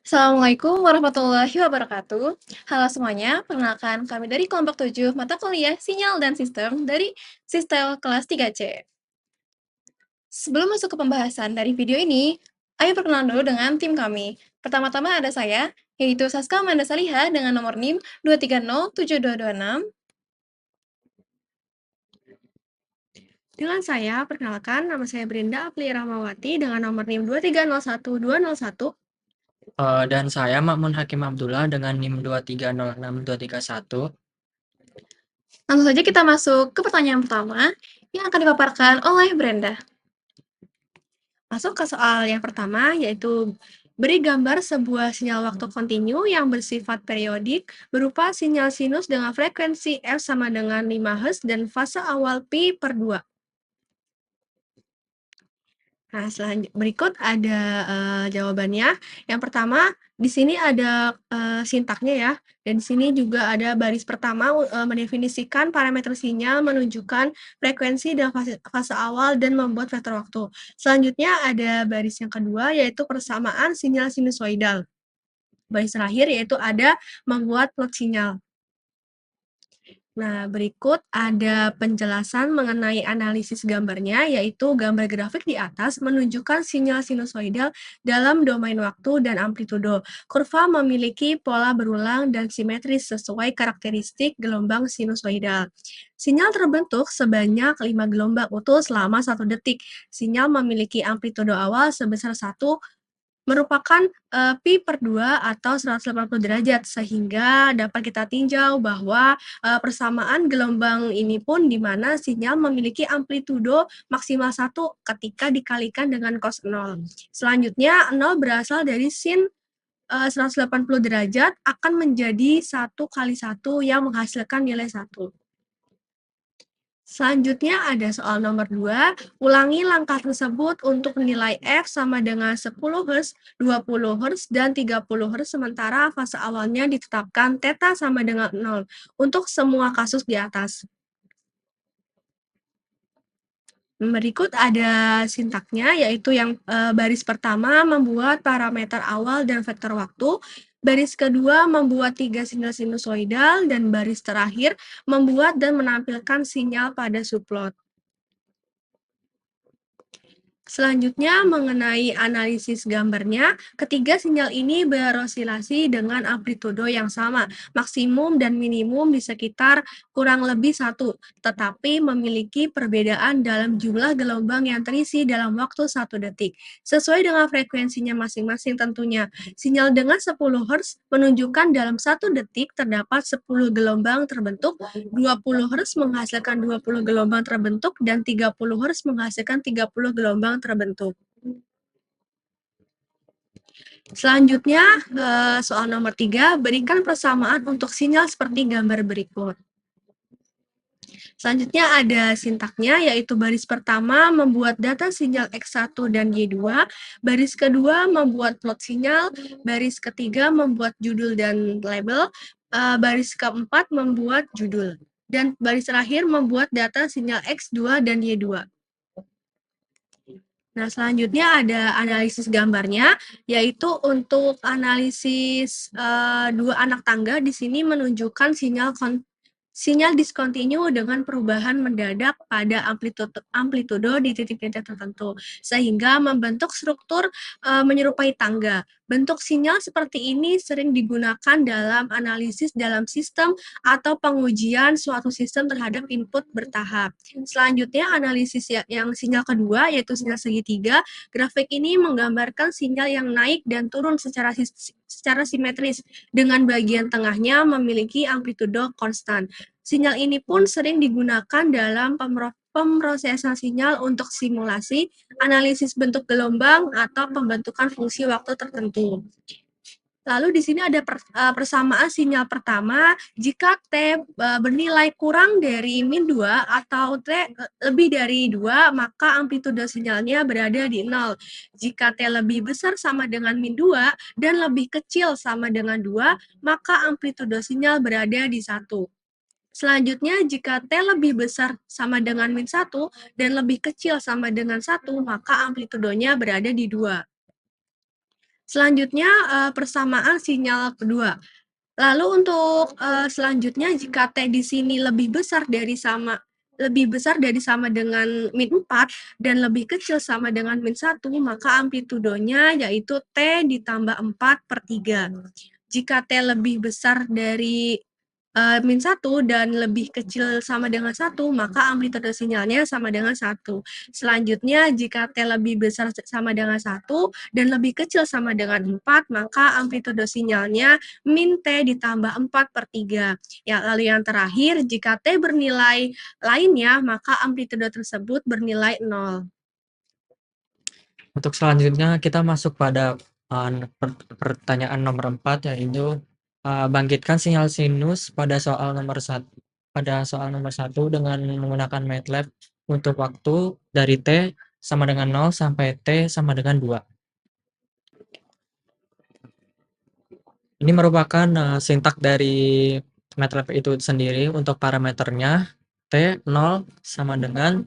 Assalamualaikum warahmatullahi wabarakatuh. Halo semuanya, perkenalkan kami dari kelompok 7 mata kuliah Sinyal dan Sistem dari Sistem kelas 3C. Sebelum masuk ke pembahasan dari video ini, ayo perkenalan dulu dengan tim kami. Pertama-tama ada saya, yaitu Saska Amanda Saliha dengan nomor NIM 2307226. Dengan saya, perkenalkan nama saya Brenda Apli Rahmawati dengan nomor NIM 2301201. Dan saya Makmun Hakim Abdullah dengan NIM 2306231. Langsung saja kita masuk ke pertanyaan pertama yang akan dipaparkan oleh Brenda. Masuk ke soal yang pertama, yaitu beri gambar sebuah sinyal waktu kontinu yang bersifat periodik berupa sinyal sinus dengan frekuensi F sama dengan 5 Hz dan fase awal pi per 2. Nah, berikut ada jawabannya. Yang pertama, di sini ada sintaknya ya, dan di sini juga ada baris pertama mendefinisikan parameter sinyal, menunjukkan frekuensi dan fase awal dan membuat vektor waktu. Selanjutnya ada baris yang kedua, yaitu persamaan sinyal sinusoidal. Baris terakhir yaitu ada membuat plot sinyal. Nah, berikut ada penjelasan mengenai analisis gambarnya, yaitu gambar grafik di atas menunjukkan sinyal sinusoidal dalam domain waktu dan amplitudo. Kurva memiliki pola berulang dan simetris sesuai karakteristik gelombang sinusoidal. Sinyal terbentuk sebanyak 5 gelombang utuh selama 1 detik. Sinyal memiliki amplitudo awal sebesar 1 merupakan pi per 2 atau 180 derajat, sehingga dapat kita tinjau bahwa persamaan gelombang ini pun di mana sinyal memiliki amplitudo maksimal 1 ketika dikalikan dengan cos 0. Selanjutnya, 0 berasal dari sin 180 derajat akan menjadi 1 kali 1 yang menghasilkan nilai 1. Selanjutnya ada soal nomor 2, ulangi langkah tersebut untuk nilai F sama dengan 10 Hz, 20 Hz, dan 30 Hz sementara fase awalnya ditetapkan θ sama dengan 0 untuk semua kasus di atas. Berikut ada sintaknya, yaitu yang baris pertama membuat parameter awal dan vektor waktu, baris kedua membuat 3 sinyal sinusoidal, dan baris terakhir membuat dan menampilkan sinyal pada subplot. Selanjutnya, mengenai analisis gambarnya, ketiga sinyal ini berosilasi dengan amplitudo yang sama, maksimum dan minimum di sekitar kurang lebih 1, tetapi memiliki perbedaan dalam jumlah gelombang yang terisi dalam waktu 1 detik, sesuai dengan frekuensinya masing-masing tentunya. Sinyal dengan 10 Hz menunjukkan dalam 1 detik terdapat 10 gelombang terbentuk, 20 Hz menghasilkan 20 gelombang terbentuk, dan 30 Hz menghasilkan 30 gelombang terbentuk. Selanjutnya, soal nomor 3, berikan persamaan untuk sinyal seperti gambar berikut. Selanjutnya ada sintaknya, yaitu baris pertama membuat data sinyal X1 dan Y2, baris kedua membuat plot sinyal, baris ketiga membuat judul dan label, baris keempat membuat judul, dan baris terakhir membuat data sinyal X2 dan Y2. Nah, selanjutnya ada analisis gambarnya, yaitu untuk analisis 2 anak tangga di sini menunjukkan sinyal diskontinu dengan perubahan mendadak pada amplitudo di titik-titik tertentu, sehingga membentuk struktur menyerupai tangga. Bentuk sinyal seperti ini sering digunakan dalam analisis dalam sistem atau pengujian suatu sistem terhadap input bertahap. Selanjutnya, analisis yang sinyal kedua, yaitu sinyal segitiga. Grafik ini menggambarkan sinyal yang naik dan turun secara simetris, dengan bagian tengahnya memiliki amplitudo konstan. Sinyal ini pun sering digunakan dalam pemrosesan sinyal untuk simulasi, analisis bentuk gelombang, atau pembentukan fungsi waktu tertentu. Lalu di sini ada persamaan sinyal pertama, jika T bernilai kurang dari min 2 atau T lebih dari 2, maka amplitudo sinyalnya berada di 0. Jika T lebih besar sama dengan min 2 dan lebih kecil sama dengan 2, maka amplitudo sinyal berada di 1. Selanjutnya, jika T lebih besar sama dengan min 1 dan lebih kecil sama dengan 1, maka amplitudonya berada di 2. Selanjutnya, persamaan sinyal kedua. Lalu untuk, selanjutnya jika T di sini lebih besar dari sama dengan -4 dan lebih kecil sama dengan -1, maka amplitudonya yaitu T ditambah 4/3. Jika T lebih besar dari, -1 dan lebih kecil sama dengan 1, maka amplitudo sinyalnya sama dengan 1. Selanjutnya jika T lebih besar sama dengan 1 dan lebih kecil sama dengan 4, maka amplitudo sinyalnya min T ditambah 4/3. Ya, lalu yang terakhir, jika T bernilai lainnya, maka amplitudo tersebut bernilai 0. Untuk selanjutnya kita masuk pada pertanyaan nomor 4, yaitu bangkitkan sinyal sinus pada soal nomor 1 dengan menggunakan MATLAB untuk waktu dari T sama dengan 0 sampai T sama dengan 2. Ini merupakan sintak dari MATLAB itu sendiri. Untuk parameternya T 0 sama dengan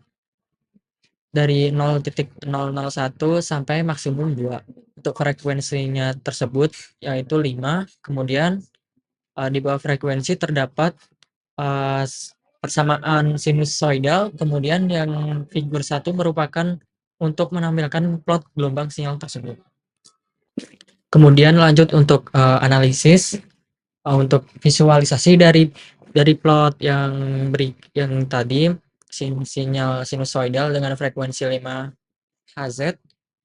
dari 0,001 sampai maksimum 2. Untuk frekuensinya tersebut yaitu 5. Kemudian di bawah frekuensi terdapat persamaan sinusoidal. Kemudian yang figur 1 merupakan untuk menampilkan plot gelombang sinyal tersebut. Kemudian lanjut untuk analisis. Untuk visualisasi dari plot yang tadi, sinyal sinusoidal dengan frekuensi 5 Hz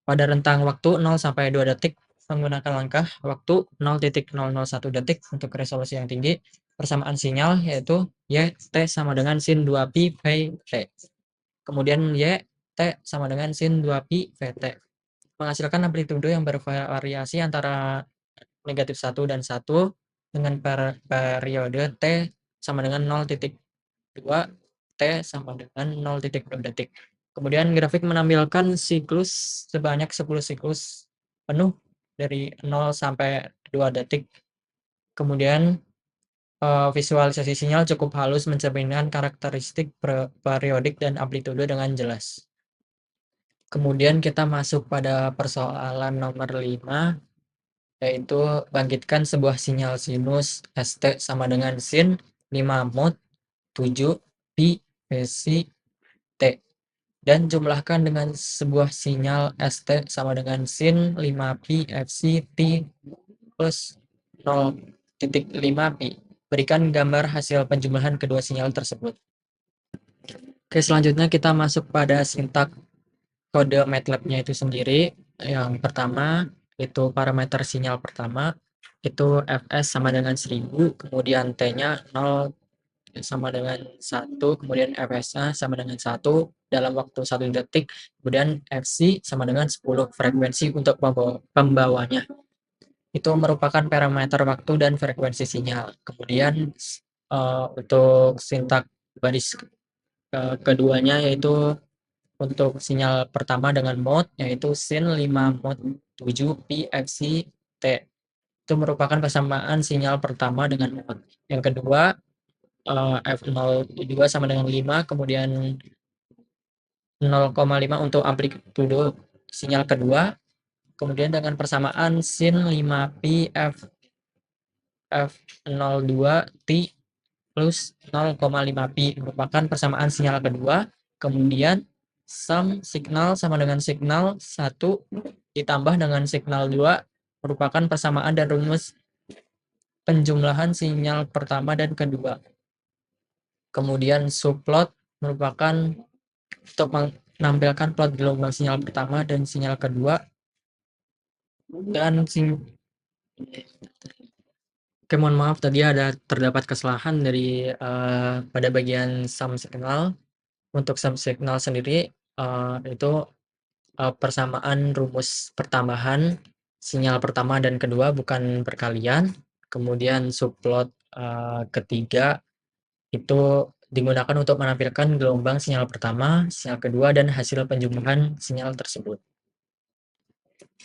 pada rentang waktu 0 sampai 2 detik menggunakan langkah waktu 0,001 detik untuk resolusi yang tinggi. Persamaan sinyal yaitu YT sama dengan sin 2pi VT. Kemudian YT sama dengan sin 2pi VT. Menghasilkan amplitudo yang bervariasi antara -1 dan 1 dengan periode T sama dengan 0,2, T sama dengan 0,2 detik. Kemudian grafik menampilkan siklus sebanyak 10 siklus penuh dari 0 sampai 2 detik. Kemudian visualisasi sinyal cukup halus mencerminkan karakteristik periodik dan amplitudo dengan jelas. Kemudian kita masuk pada persoalan nomor 5, yaitu bangkitkan sebuah sinyal sinus ST sama dengan sin 5 mod 7 pi Vc T dan jumlahkan dengan sebuah sinyal ST sama dengan sin 5 pi Fc T plus 0,5 pi. Berikan gambar hasil penjumlahan kedua sinyal tersebut. Oke, selanjutnya kita masuk pada sintak kode MATLAB-nya itu sendiri. Yang pertama itu parameter sinyal pertama itu Fs sama dengan 1000, kemudian T-nya 0 sama dengan 1, kemudian Fs-nya sama dengan 1 dalam waktu 1 detik, kemudian Fc sama dengan 10 frekuensi untuk pembawanya. Itu merupakan parameter waktu dan frekuensi sinyal. Kemudian untuk sintak baris keduanya yaitu untuk sinyal pertama dengan mode yaitu sin 5 mod 7 pi Fc T. Itu merupakan persamaan sinyal pertama dengan mode. Yang kedua F02 sama dengan 5, kemudian 0,5 untuk amplitudo sinyal kedua, kemudian dengan persamaan sin 5 pi F02 T plus 0,5 pi merupakan persamaan sinyal kedua. Kemudian sum signal sama dengan signal 1 ditambah dengan signal 2 merupakan persamaan dan rumus penjumlahan sinyal pertama dan kedua. Kemudian subplot merupakan untuk menampilkan plot gelombang sinyal pertama dan sinyal kedua. Dan Oke, mohon maaf tadi terdapat kesalahan dari pada bagian sum signal. Untuk sum signal sendiri itu persamaan rumus pertambahan sinyal pertama dan kedua bukan perkalian. Kemudian subplot ketiga itu digunakan untuk menampilkan gelombang sinyal pertama, sinyal kedua, dan hasil penjumlahan sinyal tersebut.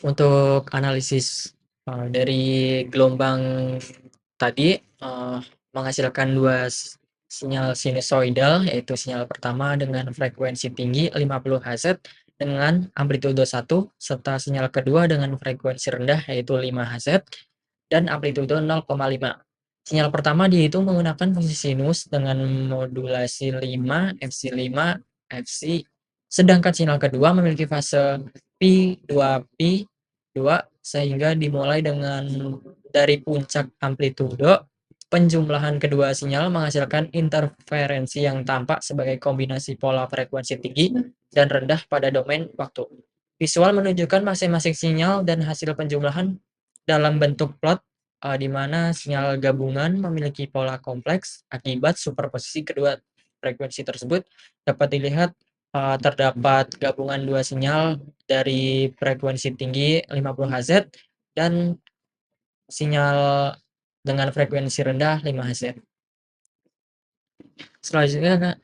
Untuk analisis dari gelombang tadi menghasilkan dua sinyal sinusoidal, yaitu sinyal pertama dengan frekuensi tinggi 50 Hz dengan amplitudo 1 serta sinyal kedua dengan frekuensi rendah yaitu 5 Hz dan amplitudo 0,5. Sinyal pertama dihitung menggunakan fungsi sinus dengan modulasi 5, Fc5, Fc, sedangkan sinyal kedua memiliki fase Pi2 sehingga dimulai dari puncak amplitudo. Penjumlahan kedua sinyal menghasilkan interferensi yang tampak sebagai kombinasi pola frekuensi tinggi dan rendah pada domain waktu. Visual menunjukkan masing-masing sinyal dan hasil penjumlahan dalam bentuk plot, di mana sinyal gabungan memiliki pola kompleks akibat superposisi kedua frekuensi tersebut. Dapat dilihat, terdapat gabungan dua sinyal dari frekuensi tinggi 50 Hz dan sinyal dengan frekuensi rendah 5 Hz.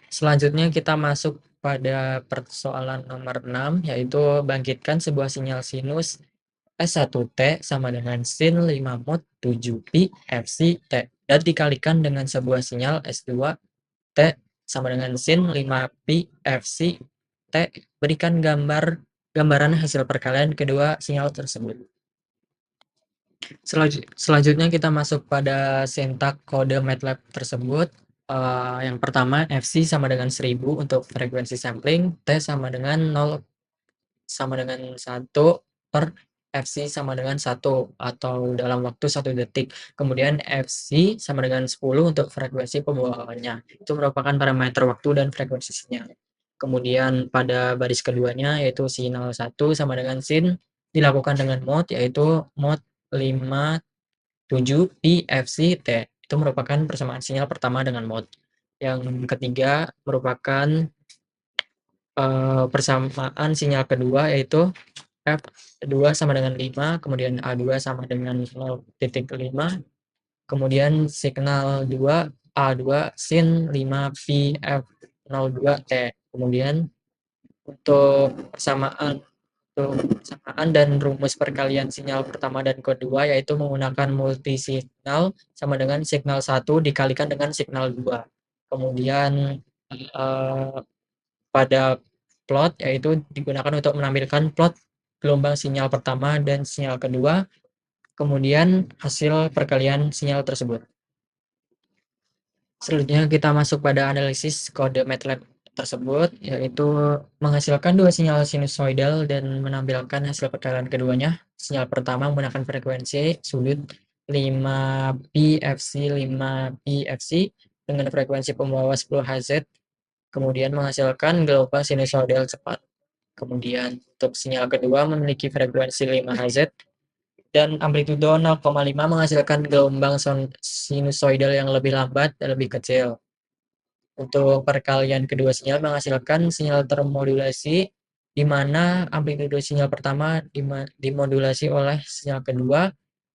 Selanjutnya kita masuk pada persoalan nomor 6, yaitu bangkitkan sebuah sinyal sinus S1T sama dengan sin 5 mod 7pi Fc T dan dikalikan dengan sebuah sinyal S2T sama dengan sin 5pi Fc T. Berikan gambaran hasil perkalian kedua sinyal tersebut. Selanjutnya kita masuk pada sintak kode MATLAB tersebut. Yang pertama Fc sama dengan 1000 untuk frekuensi sampling, T sama dengan 0 sama dengan 1 per Fc sama dengan 1 atau dalam waktu 1 detik. Kemudian Fc sama dengan 10 untuk frekuensi pembawaannya. Itu merupakan parameter waktu dan frekuensi sinyal. Kemudian pada baris keduanya yaitu sinyal 1 sama dengan sin dilakukan dengan mode yaitu mode 5 7 pi Fc T. Itu merupakan persamaan sinyal pertama dengan mode. Yang ketiga merupakan persamaan sinyal kedua yaitu F2 sama dengan 5, kemudian A2 sama dengan 0,5, kemudian signal 2 A2 sin 5 pi F02 T. Kemudian untuk persamaan dan rumus perkalian sinyal pertama dan kedua yaitu menggunakan multisignal sama dengan signal 1 dikalikan dengan signal 2. Kemudian pada plot yaitu digunakan untuk menampilkan plot gelombang sinyal pertama dan sinyal kedua, kemudian hasil perkalian sinyal tersebut. Selanjutnya kita masuk pada analisis kode MATLAB tersebut, yaitu menghasilkan dua sinyal sinusoidal dan menampilkan hasil perkalian keduanya. Sinyal pertama menggunakan frekuensi sudut 5pi Fc 5pi Fc dengan frekuensi pembawa 10 Hz, kemudian menghasilkan gelombang sinusoidal cepat. Kemudian untuk sinyal kedua memiliki frekuensi 5 Hz dan amplitudo 0,5 menghasilkan gelombang sinusoidal yang lebih lambat dan lebih kecil. Untuk perkalian kedua sinyal menghasilkan sinyal termodulasi di mana amplitudo sinyal pertama dimodulasi oleh sinyal kedua.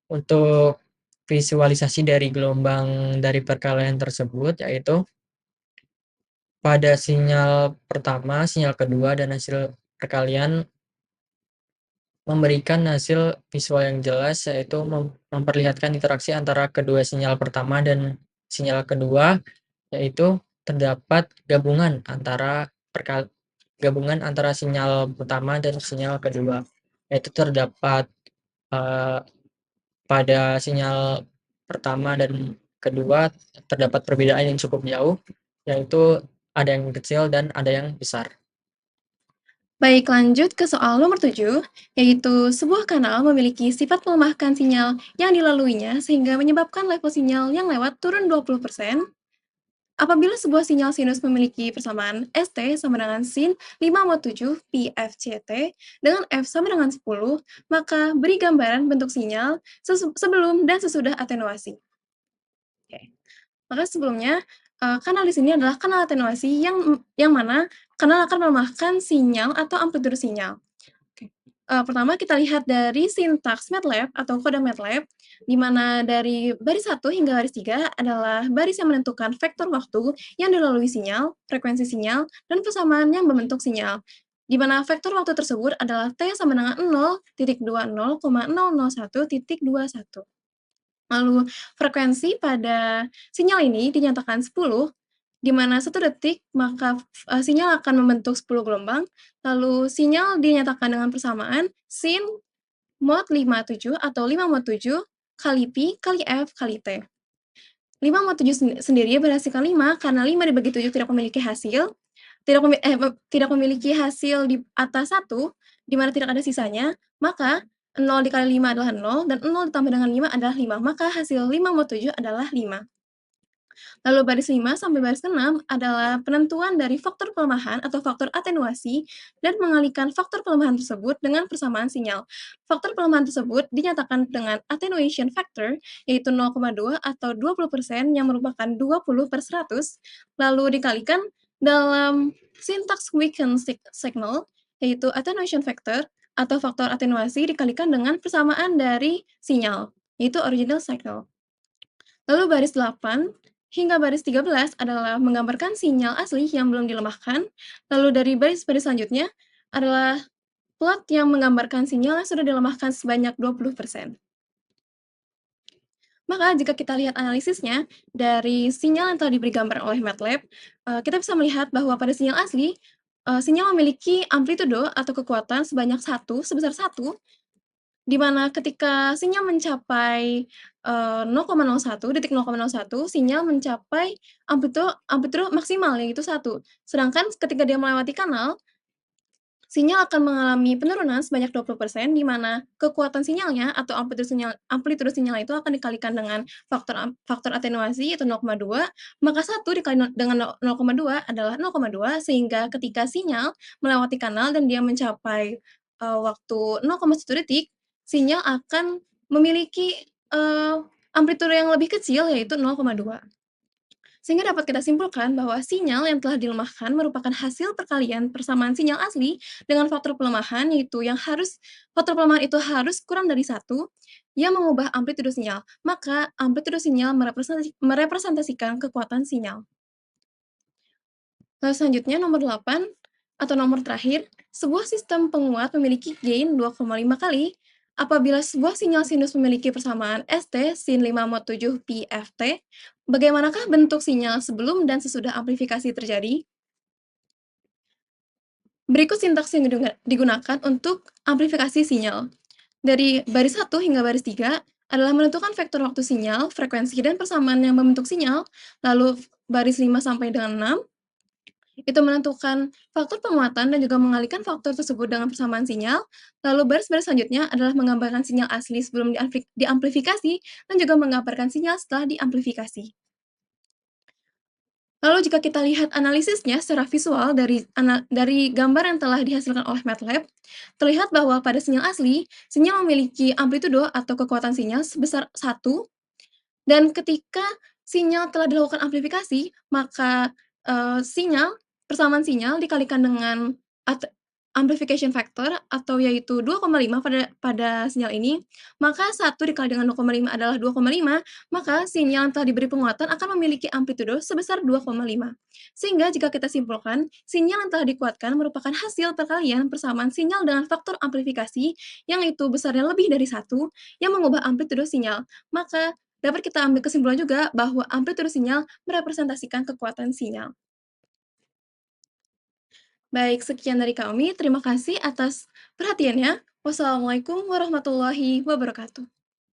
Untuk visualisasi dari gelombang dari perkalian tersebut yaitu pada sinyal pertama, sinyal kedua, dan hasil perkalian memberikan hasil visual yang jelas yaitu memperlihatkan interaksi antara kedua sinyal pertama dan sinyal kedua, yaitu terdapat gabungan antara sinyal pertama dan sinyal kedua, yaitu terdapat pada sinyal pertama dan kedua terdapat perbedaan yang cukup jauh, yaitu ada yang kecil dan ada yang besar. Baik, lanjut ke soal nomor 7, yaitu sebuah kanal memiliki sifat melemahkan sinyal yang dilaluinya sehingga menyebabkan level sinyal yang lewat turun 20%. Apabila sebuah sinyal sinus memiliki persamaan ST sama dengan sin 5 mod 7 pi FCT dengan F sama dengan 10, maka beri gambaran bentuk sinyal sebelum dan sesudah atenuasi. Oke. Maka sebelumnya, kanal di sini adalah kanal atenuasi yang mana kanal akan melemahkan sinyal atau amplitude sinyal. Oke. Pertama kita lihat dari sintaks MATLAB atau kode MATLAB, di mana dari baris 1 hingga baris 3 adalah baris yang menentukan vektor waktu yang dilalui sinyal, frekuensi sinyal, dan persamaan yang membentuk sinyal. Di mana vektor waktu tersebut adalah T sama dengan 0.20,001.21. Lalu frekuensi pada sinyal ini dinyatakan 10 di mana 1 detik maka sinyal akan membentuk 10 gelombang, lalu sinyal dinyatakan dengan persamaan sin mod 57 atau 5 mod 7 kali pi kali f kali t. 5 mod 7 sendiri berhasilkan 5 karena 5 dibagi 7 tidak memiliki hasil, tidak memiliki hasil di atas 1, di mana tidak ada sisanya, maka 0 dikali 5 adalah 0 dan 0 ditambah dengan 5 adalah 5, maka hasil 5 mod 7 adalah 5. Lalu baris 5 sampai baris 6 adalah penentuan dari faktor pelemahan atau faktor atenuasi dan mengalihkan faktor pelemahan tersebut dengan persamaan sinyal. Faktor pelemahan tersebut dinyatakan dengan attenuation factor, yaitu 0,2 atau 20% yang merupakan 20/100, lalu dikalikan dalam syntax weakened signal, yaitu attenuation factor atau faktor atenuasi dikalikan dengan persamaan dari sinyal, yaitu original signal. Lalu baris 8 hingga baris 13 adalah menggambarkan sinyal asli yang belum dilemahkan, lalu dari baris-baris selanjutnya adalah plot yang menggambarkan sinyal yang sudah dilemahkan sebanyak 20%. Maka jika kita lihat analisisnya, dari sinyal yang telah diberi gambar oleh MATLAB, kita bisa melihat bahwa pada sinyal asli, sinyal memiliki amplitudo atau kekuatan sebanyak sebesar 1, di mana ketika sinyal mencapai, 0,01, sinyal mencapai amplitudo amplitudo maksimal yaitu 1. Sedangkan ketika dia melewati kanal, sinyal akan mengalami penurunan sebanyak 20%, di mana kekuatan sinyalnya atau amplitudo sinyal itu akan dikalikan dengan faktor atenuasi yaitu 0,2, maka 1 dikali dengan 0,2 adalah 0,2, sehingga ketika sinyal melewati kanal dan dia mencapai, waktu 0,1 detik, sinyal akan memiliki, amplitudo yang lebih kecil yaitu 0,2. Sehingga dapat kita simpulkan bahwa sinyal yang telah dilemahkan merupakan hasil perkalian persamaan sinyal asli dengan faktor pelemahan, yaitu faktor pelemahan itu harus kurang dari 1 yang mengubah amplitudo sinyal. Maka amplitudo sinyal merepresentasikan kekuatan sinyal. Lalu selanjutnya nomor 8 atau nomor terakhir, sebuah sistem penguat memiliki gain 2,5 kali apabila sebuah sinyal sinus memiliki persamaan ST sin 5 mod 7 pi Ft. Bagaimanakah bentuk sinyal sebelum dan sesudah amplifikasi terjadi? Berikut sintaks yang digunakan untuk amplifikasi sinyal. Dari baris 1 hingga baris 3 adalah menentukan vektor waktu sinyal, frekuensi, dan persamaan yang membentuk sinyal. Lalu baris 5 sampai dengan 6 itu menentukan faktor penguatan dan juga mengalihkan faktor tersebut dengan persamaan sinyal. Lalu baris-baris selanjutnya adalah menggambarkan sinyal asli sebelum diamplifikasi dan juga menggambarkan sinyal setelah diamplifikasi. Lalu jika kita lihat analisisnya secara visual dari gambar yang telah dihasilkan oleh MATLAB, terlihat bahwa pada sinyal asli, sinyal memiliki amplitudo atau kekuatan sinyal sebesar 1, dan ketika sinyal telah dilakukan amplifikasi, maka, persamaan sinyal dikalikan dengan amplification factor atau yaitu 2,5 pada sinyal ini, maka 1 dikali dengan 0,5 adalah 2,5, maka sinyal yang telah diberi penguatan akan memiliki amplitudo sebesar 2,5. Sehingga jika kita simpulkan, sinyal yang telah dikuatkan merupakan hasil perkalian persamaan sinyal dengan faktor amplifikasi, yang itu besarnya lebih dari 1, yang mengubah amplitudo sinyal. Maka dapat kita ambil kesimpulan juga bahwa amplitudo sinyal merepresentasikan kekuatan sinyal. Baik, sekian dari kami. Terima kasih atas perhatiannya. Wassalamualaikum warahmatullahi wabarakatuh.